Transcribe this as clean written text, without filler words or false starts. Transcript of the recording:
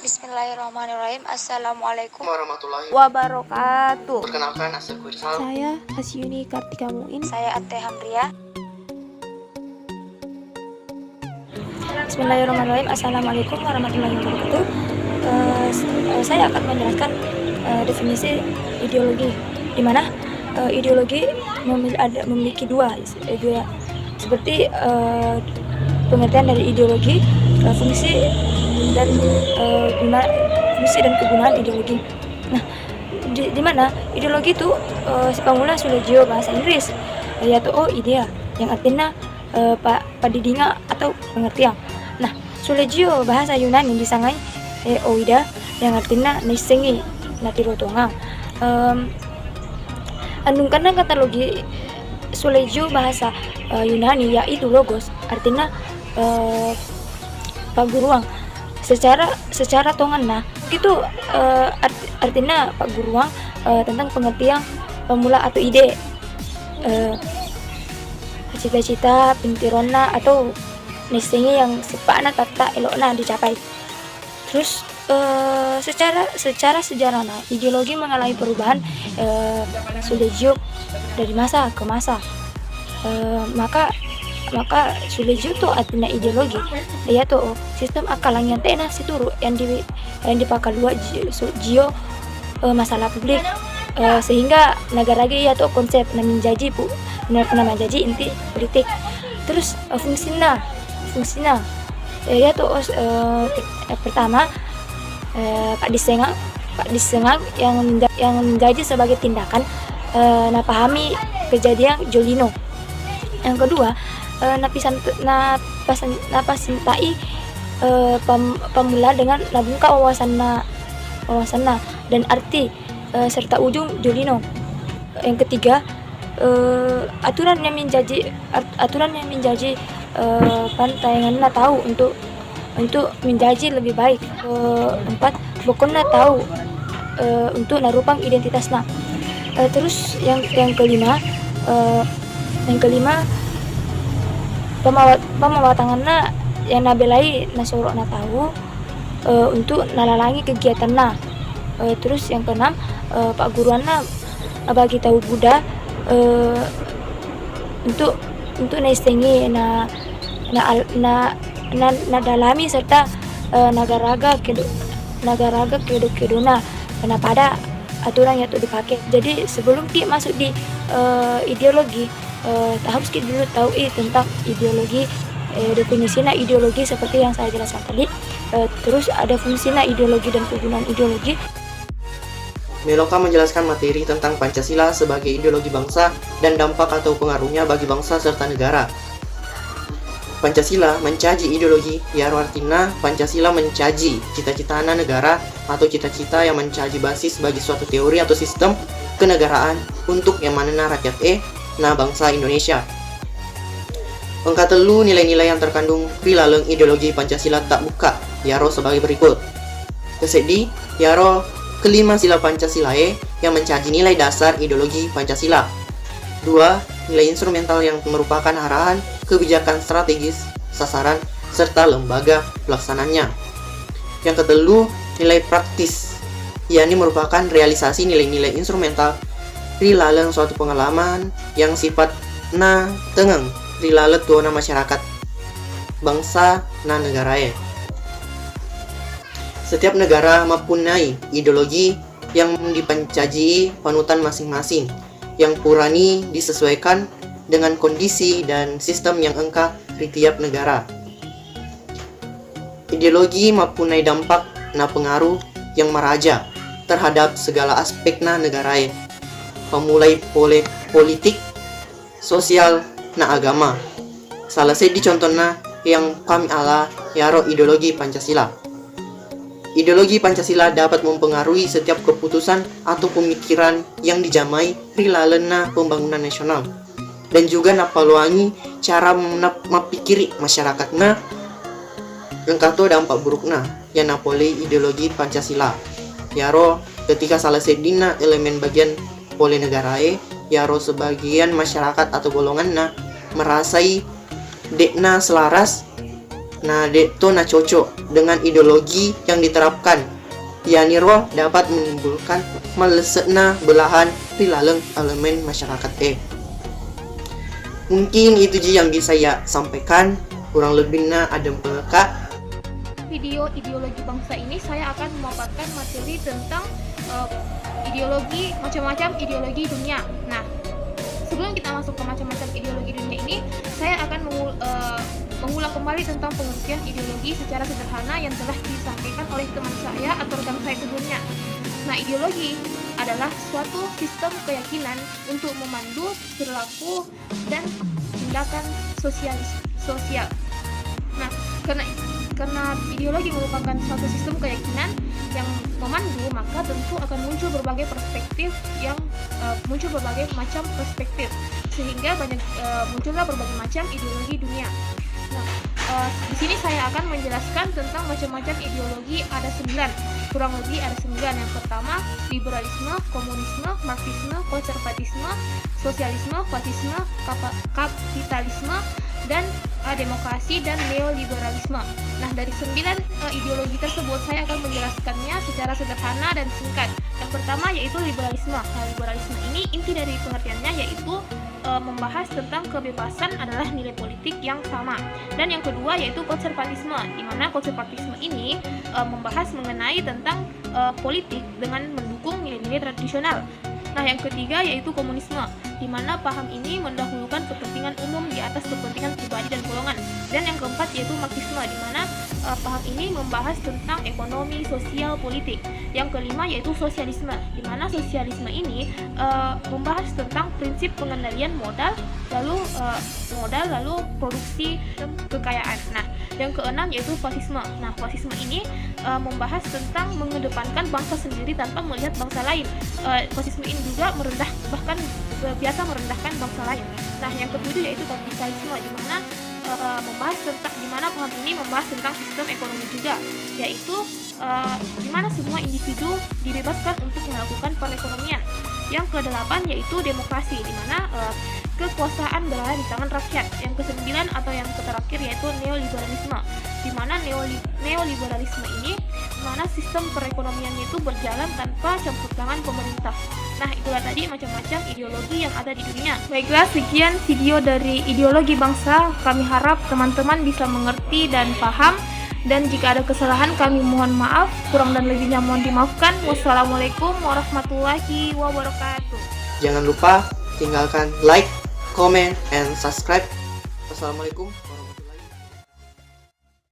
Bismillahirrahmanirrahim. Assalamualaikum warahmatullahi wabarakatuh. Perkenalkan, aku Irsal. Saya Hasyuni Kartika Muin. Saya Ate Hamria. Bismillahirrahmanirrahim. Assalamualaikum warahmatullahi wabarakatuh. Saya akan menjelaskan definisi ideologi, di mana ideologi memiliki dua seperti pengertian dari ideologi, fungsi dan kegunaan ideologi. Nah, di mana ideologi itu sepamula Sulejio bahasa Inggris, yaitu idea yang artinya padidinga atau pengertian. Nah, Sulejio bahasa Yunani disangai oida yang artinya nisengi natirotonga. Karena katalogi Sulejio bahasa Yunani yaitu logos, artinya paguruang. Secara tongan itu artinya paguruang tentang pengertian pemula atau ide, cita-cita pintirona atau nisengi yang sepakna tata elokna dicapai. Terus secara sejarah ideologi mengalami perubahan Sulejio dari masa ke masa. Maka Sulejio itu artinya ideologi, yaitu sistem akal yang tena situru yang dipakai dua jio masalah publik, sehingga negara yaitu konsep menjadi inti politik. Terus fungsinya yaitu pertama Pak Disengak yang menjadi sebagai tindakan pahami kejadian Jolino. Yang kedua, napasintai pemula dengan nabungka wawasanna dan arti serta ujung Jolino. Yang ketiga, aturan yang menjadi pantayanganna tahu untuk menjadi lebih baik. Empat, bukannya tahu untuk narupang identitasna. Terus yang kelima pemawatanganna yang nabelai nasorok na tahu untuk nalalangi kegiatanna. Terus yang keenam, Pak Guruanna bagi tahu Buddha untuk naistengi na dalami serta nagaraga kedona karena pada aturan yang dipakai. Jadi sebelum kita masuk di ideologi, harus kita dulu tahu tentang ideologi, definisinya ideologi seperti yang saya jelaskan tadi. Terus ada fungsinya ideologi dan kegunaan ideologi. Meloka menjelaskan materi tentang Pancasila sebagai ideologi bangsa dan dampak atau pengaruhnya bagi bangsa serta negara. Pancasila mencaji ideologi, yaitu artinya Pancasila mencaji cita-citana negara atau cita-cita yang mencaji basis bagi suatu teori atau sistem kenegaraan untuk yang mana rakyat bangsa Indonesia. Engkatelu nilai-nilai yang terkandung di laleng ideologi Pancasila tak buka, yaro sebagai berikut. Kesedi, yaro kelima sila Pancasila yang mencaji nilai dasar ideologi Pancasila. 2. Nilai instrumental yang merupakan arahan kebijakan strategis, sasaran, serta lembaga pelaksananya. Yang ketelu, nilai praktis, yakni merupakan realisasi nilai-nilai instrumental rilaleng suatu pengalaman yang sifat tengeng rilalet tuana masyarakat bangsa negarae. Setiap negara mempunyai ideologi yang dipencaji panutan masing-masing, yang purani disesuaikan dengan kondisi dan sistem yang engka di tiap negara. Ideologi mempunyai dampak pengaruh yang meraja terhadap segala aspek negarae, pemulai politik, sosial, agama. Salah satu contohnya yang kami yaro ideologi Pancasila. Ideologi Pancasila dapat mempengaruhi setiap keputusan atau pemikiran yang dijamai rilalena pembangunan nasional, dan juga napaluangi cara mapikiri masyarakatna engkato dampak burukna yang napolei ideologi Pancasila. Yaro ketika salah sedina elemen bagian pole negarae, yaro sebagian masyarakat atau golonganna merasai dekna selaras na cocok dengan ideologi yang diterapkan. Yaniro dapat menimbulkan melesetna belahan pilaleng elemen masyarakat Mungkin itu ji yang bisa saya sampaikan. Kurang lebihnya ada peleka. Video ideologi bangsa ini saya akan memaparkan materi tentang ideologi, macam-macam ideologi dunia. Nah, sebelum kita masuk ke macam-macam ideologi dunia ini, saya akan mengulang kembali tentang pengertian ideologi secara sederhana yang telah disampaikan oleh teman saya atau rekan saya sebelumnya. Nah, ideologi adalah suatu sistem keyakinan untuk memandu perilaku dan tindakan sosial. Nah, karena ideologi merupakan suatu sistem keyakinan yang memandu, maka tentu akan muncul berbagai perspektif muncul berbagai macam perspektif, sehingga muncullah berbagai macam ideologi dunia. Nah, di sini saya akan menjelaskan tentang macam-macam ideologi, ada 9, kurang lebih ada 9. Yang pertama, liberalisme, komunisme, marxisme, konservatisme, sosialisme, fasisme, kapitalisme, dan demokrasi dan neoliberalisme. Nah, dari 9 ideologi tersebut saya akan menjelaskannya secara sederhana dan singkat. Yang pertama yaitu liberalisme. Nah, liberalisme ini inti dari pengertiannya yaitu membahas tentang kebebasan adalah nilai politik yang sama. Dan yang kedua yaitu konservatisme, di mana konservatisme ini membahas mengenai tentang politik dengan mendukung nilai-nilai tradisional. Nah, yang ketiga yaitu komunisme, di mana paham ini mendahulukan kepentingan umum di atas kepentingan pribadi dan golongan. Dan yang keempat yaitu marxisme, di mana paham ini membahas tentang ekonomi, sosial, politik. Yang kelima yaitu sosialisme, di mana sosialisme ini membahas tentang prinsip pengendalian modal, lalu produksi dan kekayaan. Nah, yang keenam yaitu fasisme. Nah, fasisme ini membahas tentang mengedepankan bangsa sendiri tanpa melihat bangsa lain. Fasisme ini juga bahkan biasa merendahkan bangsa lain. Nah, yang ketujuh yaitu kapitalisme, di mana paham ini membahas tentang sistem ekonomi juga, yaitu di mana semua individu dibebaskan untuk melakukan perekonomian. Yang kedelapan yaitu demokrasi, di mana kekuasaan berada di tangan rakyat. Yang kesembilan atau yang terakhir yaitu neoliberalisme, di mana neoliberalisme ini mana sistem perekonomiannya itu berjalan tanpa campur tangan pemerintah. Nah, itulah tadi macam-macam ideologi yang ada di dunia. Baiklah, sekian video dari ideologi bangsa. Kami harap teman-teman bisa mengerti dan paham. Dan jika ada kesalahan kami mohon maaf. Kurang dan lebihnya mohon dimaafkan. Wassalamualaikum warahmatullahi wabarakatuh. Jangan lupa tinggalkan like, comment, and subscribe. Wassalamualaikum.